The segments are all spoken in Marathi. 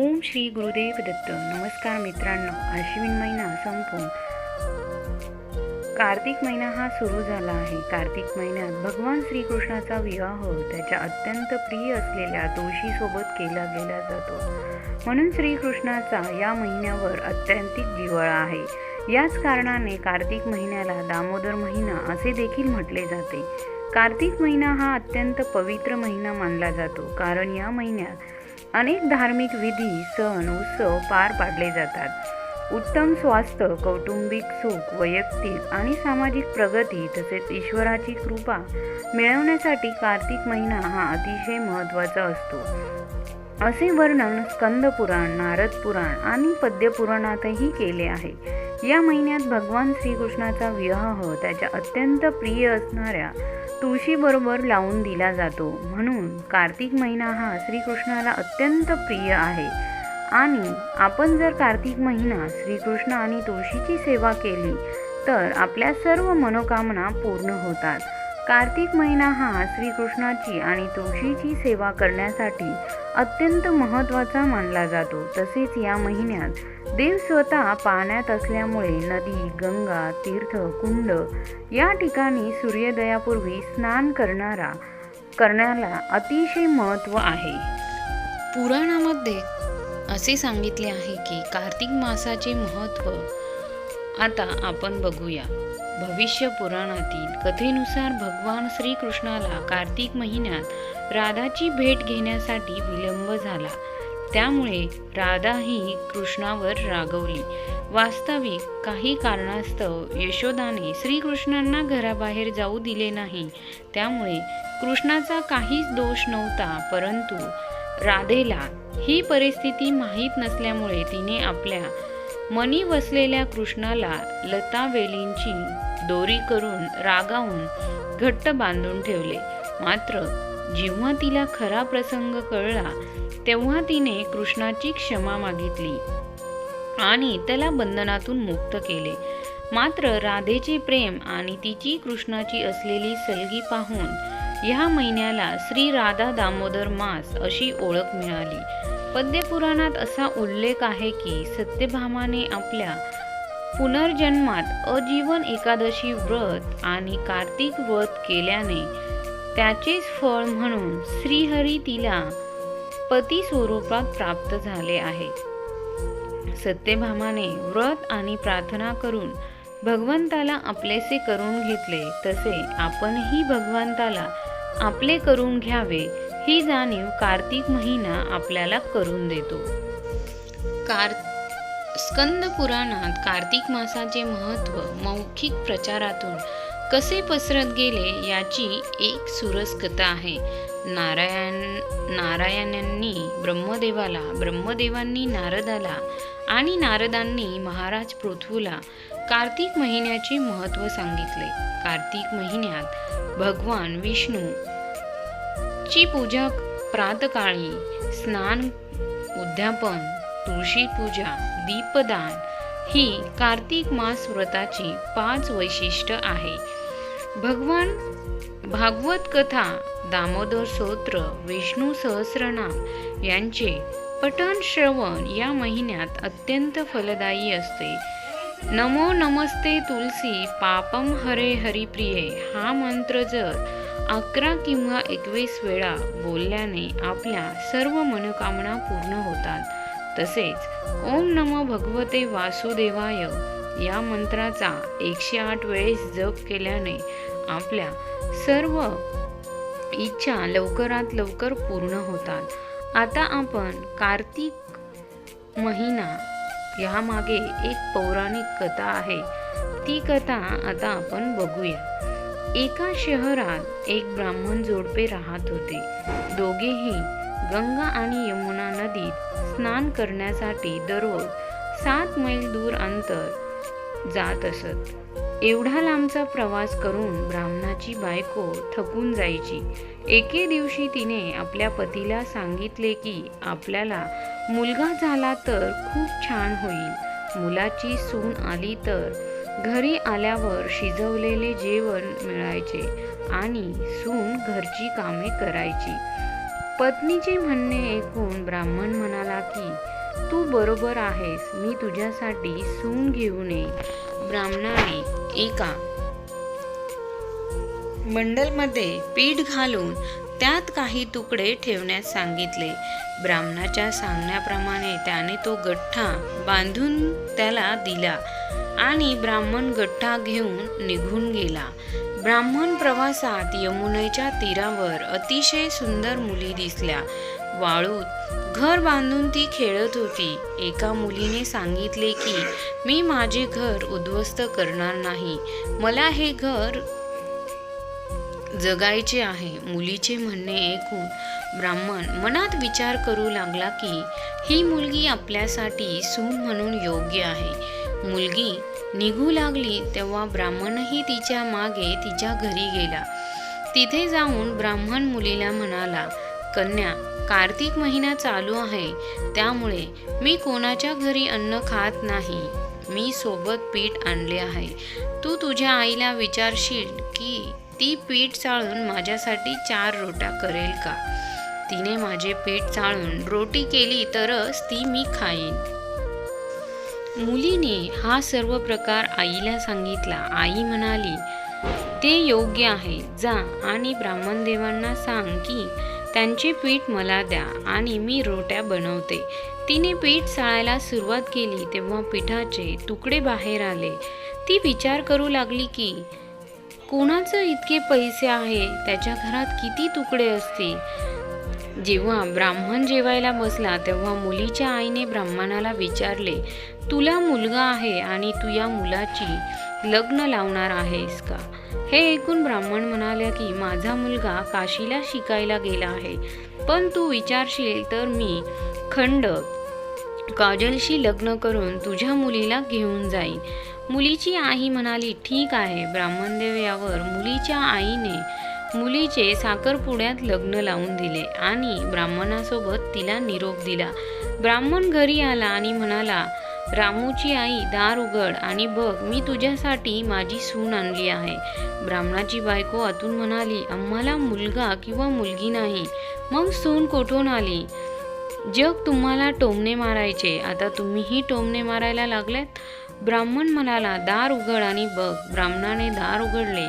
ओम श्री गुरुदेव दत्त. नमस्कार मित्रांनो, अश्विन महिना संपून कार्तिक महिना हा सुरू झाला आहे. कार्तिक महिन्यात भगवान श्रीकृष्णाचा विवाह त्याच्या अत्यंत प्रिय असलेल्या तुळशीसोबत केला गेला जातो. म्हणून श्रीकृष्णाचा या महिन्यावर अत्यंतिक जिव्हाळा आहे. याच कारणाने कार्तिक महिन्याला दामोदर महिना असे देखील म्हटले जाते. कार्तिक महिना हा अत्यंत पवित्र महिना मानला जातो, कारण या महिन्यात अनेक धार्मिक विधी, सण, उत्सव पार पाडले जातात. उत्तम स्वास्थ्य, कौटुंबिक सुख, वैयक्तिक आणि सामाजिक प्रगती तसेच ईश्वराची कृपा मिळवण्यासाठी कार्तिक महिना हा अतिशय महत्त्वाचा असतो. असे वर्णन स्कंद पुराण, नारद पुराण आणि पद्यपुराणातही केले आहे. या महिन्यात भगवान श्रीकृष्णाचा विवाह त्याच्या अत्यंत प्रिय असणाऱ्या तुळशीबरोबर लावून दिला जातो. म्हणून कार्तिक महिना हा श्रीकृष्णाला अत्यंत प्रिय आहे. आणि आपण जर कार्तिक महिना श्रीकृष्ण आणि तुळशीची सेवा केली तर आपल्या सर्व मनोकामना पूर्ण होतात. कार्तिक महिना हा श्रीकृष्णाची आणि तुळशीची सेवा करण्यासाठी अत्यंत महत्त्वाचा मानला जातो. तसेच या महिन्यात देव स्वतः पाण्यात असल्यामुळे नदी, गंगा, तीर्थ, कुंड या ठिकाणी सूर्योदयापूर्वी स्नान करण्याला अतिशय महत्त्व आहे. पुराणामध्ये असे सांगितले आहे की कार्तिक मासाचे महत्त्व आता आपण बघूया. भविष्य पुराणातील कथेनुसार भगवान श्रीकृष्णाला कार्तिक महिन्यात राधाची भेट घेण्यासाठी विलंब झाला. त्यामुळे राधा ही कृष्णावर रागवली. वास्तविक काही कारणास्तव यशोदाने श्रीकृष्णांना घराबाहेर जाऊ दिले नाही. त्यामुळे कृष्णाचा काहीच दोष नव्हता, परंतु राधेला ही परिस्थिती माहीत नसल्यामुळे तिने आपल्या मनी वसलेल्या कृष्णाला लतावेलींची दोरी करून रागावून घट्ट बांधून ठेवले. मात्र जेव्हा तिला खरा प्रसंग कळला तेव्हा तिने कृष्णाची क्षमा मागितली आणि त्याला बंधनातून मुक्त केले. मात्र राधेचे प्रेम आणि तिची कृष्णाची असलेली सलगी पाहून ह्या महिन्याला श्री राधा दामोदर मास अशी ओळख मिळाली. पद्यपुराणात असा उल्लेख आहे की सत्यभामाने आपल्या पुनर्जन्मात अजीवन एकादशी व्रत आणि कार्तिक व्रत केल्याने त्याचेच फळ म्हणून श्रीहरी तिला पती स्वरूपात प्राप्त झाले आहे. सत्यभामाने व्रत आणि प्रार्थना करून भगवंताला आपलेसे करून घेतले. तसे आपणही भगवंताला आपले करून घ्यावे ही जाणीव कार्तिक महिना आपल्याला करून देतो. स्कंद पुराणात कार्तिक मासाचे महत्त्व मौखिक प्रचारातून कसे पसरत गेले याची एक सुरस कथा आहे. नारायणांनी ब्रह्मदेवाला, ब्रह्मदेवांनी नारदाला आणि नारदांनी महाराज पृथ्वीला कार्तिक महिन्याचे महत्त्व सांगितले. कार्तिक महिन्यात भगवान विष्णू ची पूजा, प्रातकाळी स्नान, उद्यापन, तुळशी पूजा, दीपदान ही कार्तिक मास व्रताची 5 वैशिष्ट्य आहे. भगवान भागवत कथा, दामोदर स्तोत्र, विष्णू सहस्रनाम यांचे पठण श्रवण या महिन्यात अत्यंत फलदायी असते. नमो नमस्ते तुलसी पापम हरे हरिप्रिये हा मंत्र जर 11 किंवा 21 वेळा बोलल्याने आपल्या सर्व मनोकामना पूर्ण होतात. तसेच ओम नमो भगवते वासुदेवाय या मंत्राचा 108 वेळेस जप केल्याने आपल्या सर्व इच्छा लवकरात लवकर पूर्ण होतात. आता आपण कार्तिक महिना यामागे एक पौराणिक कथा आहे. ती कथा आता आपण बघूया. एका शहरात एक ब्राह्मण जोडपे राहत होते. दोघेही गंगा आणि यमुना नदीत स्नान करण्यासाठी दररोज 7 मैल दूर अंतर जात असत. एवढा लांबचा प्रवास करून ब्राह्मणाची बायको थकून जायची. एके दिवशी तिने आपल्या पतीला सांगितले की आपल्याला मुलगा झाला तर खूप छान होईल. मुलाची सून आली तर घरी आल्यावर शिजवलेले जेवण मिळायचे आणि सून घरची कामे करायची. पत्नीचे म्हणणे ऐकून ब्राह्मण म्हणाला की तू बरोबर आहेस, मी तुझ्यासाठी सून घेऊन येईन. ब्राह्मणाने एका बंडलमध्ये पीठ घालून त्यात काही तुकडे ठेवण्यास सांगितले. ब्राह्मणाच्या सांगण्याप्रमाणे त्याने तो गठ्ठा बांधून त्याला दिला आणि ब्राह्मण गठ्ठा घेऊन निघून गेला. ब्राह्मण प्रवासात यमुनेच्या तीरावर अतिशय सुंदर मुली दिसल्या. वाळूत घर बांधून ती खेळत होती. एका मुलीने सांगितले की मी माझे घर उद्ध्वस्त करणार नाही, मला हे घर जगायचे आहे. मुलीचे म्हणणे ऐकून ब्राह्मण मनात विचार करू लागला की ही मुलगी आपल्यासाठी सून म्हणून योग्य आहे. मुलगी निघू लागली तेव्हा ब्राह्मणही तिच्या मागे तिच्या घरी गेला. तिथे जाऊन ब्राह्मण मुलीला म्हणाला, कन्या, कार्तिक महिना चालू आहे, त्यामुळे मी कोणाच्या घरी अन्न खात नाही. मी सोबत पीठ आणले आहे. तू तुझ्या आईला विचारशील की ती पीठ चाळून माझ्यासाठी 4 रोट्या करेल का? तिने माझे पीठ चाळून रोटी केली तरच ती मी खाईन. मुलीने हा सर्व प्रकार आईला सांगितला. आई म्हणाली, ते योग्य आहे. जा आणि ब्राह्मणदेवांना सांग की त्यांचे पीठ मला द्या आणि मी रोट्या बनवते. तिने पीठ चाळायला सुरुवात केली तेव्हा पिठाचे तुकडे बाहेर आले. ती विचार करू लागली की कोणाचं इतके पैसे आहे, त्याच्या घरात किती तुकडे असतील. जेव्हा ब्राह्मण जेवायला बसला तेव्हा मुलीच्या आईने ब्राह्मणाला विचारले, तुला मुलगा आहे आणि तू या मुलाची लग्न लावणार आहेस का? हे ऐकून ब्राह्मण म्हणाले की माझा मुलगा काशीला शिकायला गेला आहे, पण तू विचारशील तर मी खंड काजलशी लग्न करून तुझ्या मुलीला घेऊन जाईन. मुलीची आई म्हणाली, ठीक आहे. ब्राह्मणदेव यावर मुलीच्या आईने मुलीचे साखरपुड्यात लग्न लावून दिले आणि ब्राह्मणासोबत तिला निरोप दिला. ब्राह्मण घरी आला आणि म्हणाला, रामूची आई, दार उघड आणि बघ, मी तुझ्यासाठी माझी सून आणली आहे. ब्राह्मणाची बायको आतून म्हणाली, आम्हाला मुलगा किंवा मुलगी नाही, मग सून कुठून आली? जग तुम्हाला टोमणे मारायचे, आता तुम्हीही टोमणे मारायला लागलेत. ब्राह्मण म्हणाला, दार उघड आणि बघ. ब्राह्मणाने दार उघडले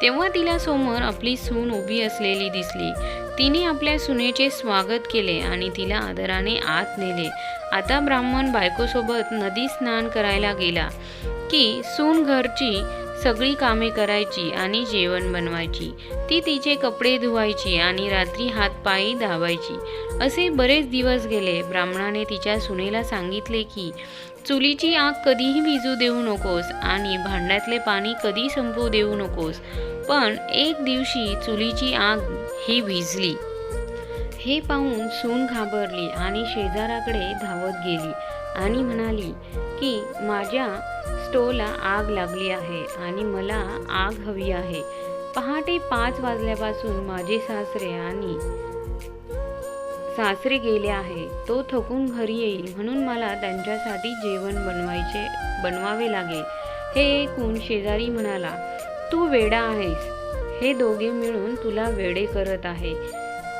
तेव्हा तिला समोर आपली सून उभी असलेली दिसली. तिने आपल्या सुनेचे स्वागत केले आणि तिला आदराने आत नेले. आता ब्राह्मण बायकोसोबत नदी स्नान करायला गेला की सून घरची सगळी कामे करायची आणि जेवण बनवायची. ती तिचे कपडे धुवायची आणि रात्री हातपायी धावायची. असे बरेच दिवस गेले. ब्राह्मणाने तिच्या सुनेला सांगितले की चुलीची आग कधीही विझू देऊ नकोस आणि भांड्यातले पाणी कधी संपू देऊ नकोस. पण एक दिवशी चुलीची आग ही विझली. हे पाहून सून घाबरली आणि शेजाराकडे धावत गेली आणि म्हणाली की माझ्या स्टोला आग लागली आहे आणि मला आग हवी आहे. पहाटे 5 वाजल्यापासून माझे सासरे गेले आहे. तो थकून घरी येईल म्हणून मला त्यांच्यासाठी जेवण बनवावे लागेल. हे ऐकून शेजारी म्हणाला, तू वेडा आहेस. हे दोघे मिळून तुला वेडे करत आहे.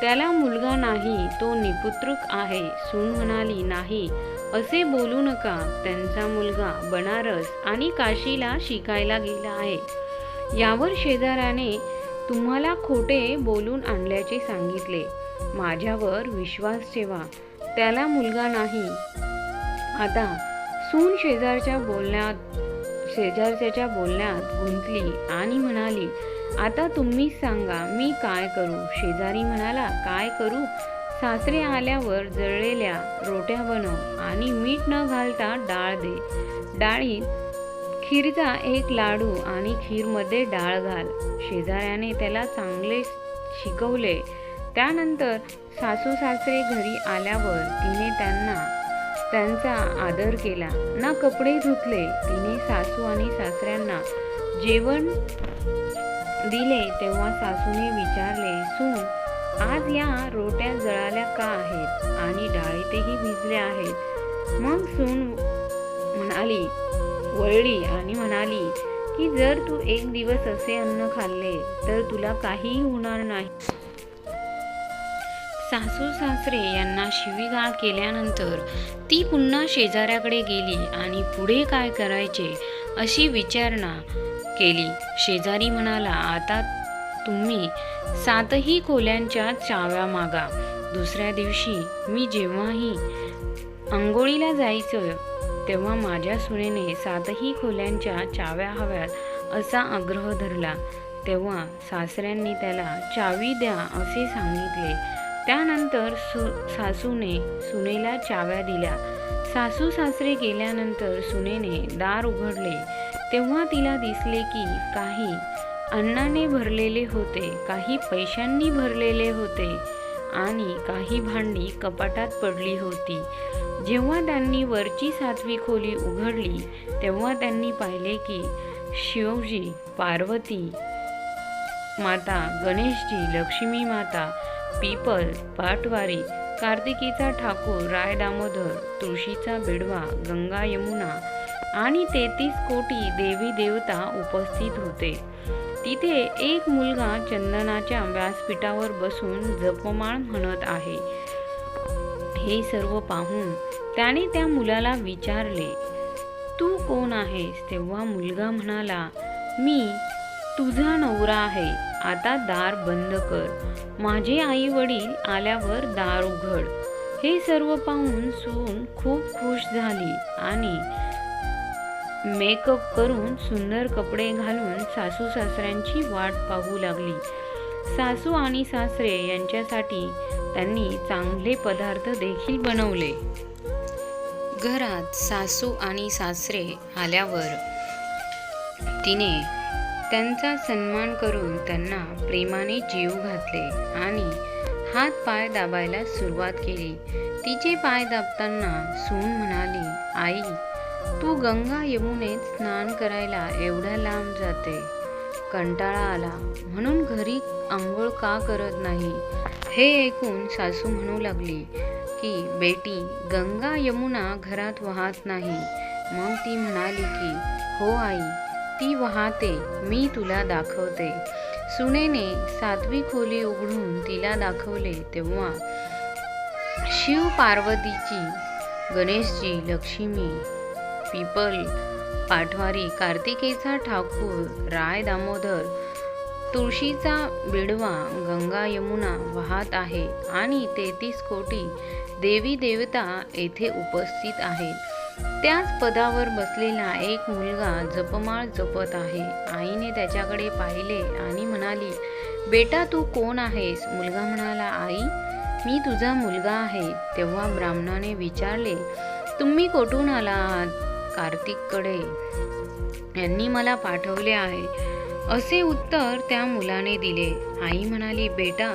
त्याला मुलगा नाही, तो निपुत्रुक आहे. सून म्हणाली, नाही, असे बोलू नका. त्यांचा मुलगा बनारस आणि काशीला शिकायला गेला आहे. यावर शेजाऱ्याने तुम्हाला खोटे बोलून आणल्याचे सांगितले. माझ्यावर विश्वास ठेवा, त्याला मुलगा नाही. आता सून शेजारच्या बोलण्यात गुंतली आणि म्हणाली, आता तुम्हीच सांगा, मी काय करू? शेजारी म्हणाला, काय करू? सासरे आल्यावर जळलेल्या रोट्या बनव आणि मीठ न घालता डाळ दे. डाळीत खीरचा एक लाडू आणि खीरमध्ये डाळ घाल. शेजाऱ्याने त्याला चांगले शिकवले. त्यानंतर सासू सासरे घरी आल्यावर तिने त्यांचा आदर केला ना कपडे धुतले. तिने सासू आणि सासऱ्यांना जेवण दिले तेव्हा सासूने विचारले, सून, आज या रोट्या जळाल्या का आहेत आणि डाळीतही भिजल्या आहेत? मग सून वळली आणि म्हणाली की जर तू एक दिवस असे अन्न खाल्ले तर तुला काहीही होणार नाही. सासू सासरे यांना शिवीगाळ केल्यानंतर ती पुन्हा शेजाऱ्याकडे गेली आणि पुढे काय करायचे अशी विचारणा केली. शेजारी म्हणाला, आता तुम्ही 7ही खोल्यांच्या चाव्या मागा. दुसऱ्या दिवशी मी जेव्हाही अंघोळीला जायचं तेव्हा माझ्या सुनेने 7ही खोल्यांच्या चाव्या हव्यात असा आग्रह धरला. तेव्हा सासऱ्यांनी त्याला चावी द्या असे सांगितले. त्यानंतर सासूने सुनेला चाव्या दिल्या. सासू सासरे गेल्यानंतर सुनेने दार उघडले तेव्हा तिला दिसले की काही अन्नाने भरलेले होते, काही पैशांनी भरलेले होते आणि काही भांडी कपाटात पडली होती. जेव्हा त्यांनी वरची 7वी खोली उघडली तेव्हा त्यांनी पाहिले की शिवजी, पार्वती माता, गणेशजी, लक्ष्मी माता, पीपल, पाटवारी, कार्तिकीचा ठाकूर, राय दामोदर, तुळशीचा बेडवा, गंगा यमुना आणि 33 कोटी देवी देवता उपस्थित होते. तिथे एक मुलगा चंदनाच्या व्यासपीठावर बसून जपमाळ म्हणत आहे. हे सर्व पाहून त्याने त्या मुलाला विचारले, तू कोण आहेस? तेव्हा मुलगा म्हणाला, मी तुझा नवरा आहे. आता दार बंद कर. माझे आई वडील आल्यावर दार उघड. हे सर्व पाहून सून खूप खुश झाली आणि मेकअप करून सुंदर कपडे घालून सासू सासऱ्यांची वाट पाहू लागली. सासू आणि सासरे यांच्यासाठी त्यांनी चांगले पदार्थ देखील बनवले. घरात सासू आणि सासरे आल्यावर तिने त्यांचा सन्मान करून त्यांना प्रेमाने जेवू घातले आणि हात पाय दाबायला सुरुवात केली. तिचे पाय दाबताना सून म्हणाली, आई, तू गंगा यमुनेत स्नान करायला एवढ्या लांब जाते. कंटाळा आला म्हणून घरी आंघोळ का करत नाही? हे ऐकून सासू म्हणू लागली की बेटी, गंगा यमुना घरात वाहत नाही. मग ती म्हणाली की हो आई, ती वाहते, मी तुला दाखवते. सुनेने 7वी खोली उघडून तिला दाखवले तेव्हा शिव, पार्वतीची, गणेशजी, लक्ष्मी, पीपल, पाटवारी, कार्तिकेचा ठाकूर, राय दामोदर, तुळशीचा बिडवा, गंगा यमुना वाहत आहे आणि 33 कोटी देवी देवता येथे उपस्थित आहेत. त्याच पदावर बसलेला एक मुलगा जपमाळ जपत आहे. आईने त्याच्याकडे पाहिले आणि म्हणाली, बेटा, तू कोण आहेस? मुलगा म्हणाला, आई, मी तुझा मुलगा आहे. तेव्हा ब्राह्मणाने विचारले, तुम्ही कुठून आला आहात? कार्तिककडे यांनी मला पाठवले आहे असे उत्तर त्या मुलाने दिले. आई म्हणाली, बेटा,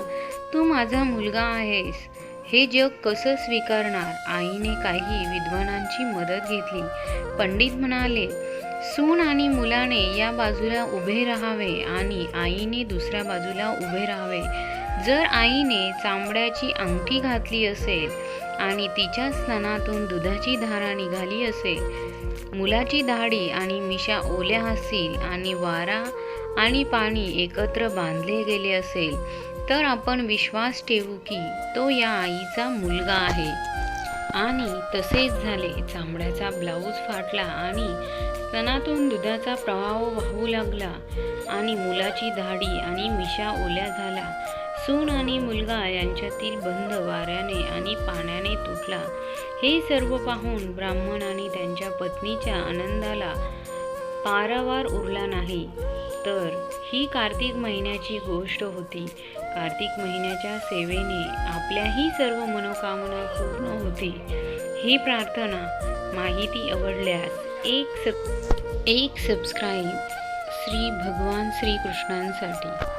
तू माझा मुलगा आहेस. हे जग कसं स्वीकारणार? आईने काही विद्वानांची मदत घेतली. पंडित म्हणाले, सून आणि मुलाने या बाजूला उभे राहावे आणि आईने दुसऱ्या बाजूला उभे राहावे. जर आईने चांबड्याची अंगठी घातली असेल आणि तिच्या स्तनातून दुधाची धारा निघाली असेल, मुलाची दाढी आणि मिशा ओल्या असतील आणि वारा आणि पाणी एकत्र बांधले गेले असेल, तर आपण विश्वास ठेवू की तो या आईचा मुलगा आहे. आणि तसेच झाले. चांबड्याचा ब्लाऊज फाटला आणि स्तनातून दुधाचा प्रवाह वाहू लागला आणि मुलाची दाढी आणि मिशा ओल्या झाला. सून आणि मुलगा यांच्यातील बंध वाऱ्याने आणि पाण्याने तुटला. हे सर्व पाहून ब्राह्मण आणि त्यांच्या पत्नीच्या आनंदाला पारावार उरला नाही. तर ही कार्तिक महिन्याची गोष्ट होती. कार्तिक महिन्याच्या सेवेने आपल्याही सर्व मनोकामना पूर्ण होती. ही प्रार्थना. माहिती आवडल्यास एक सबस्क्राईब श्री भगवान श्रीकृष्णांसाठी.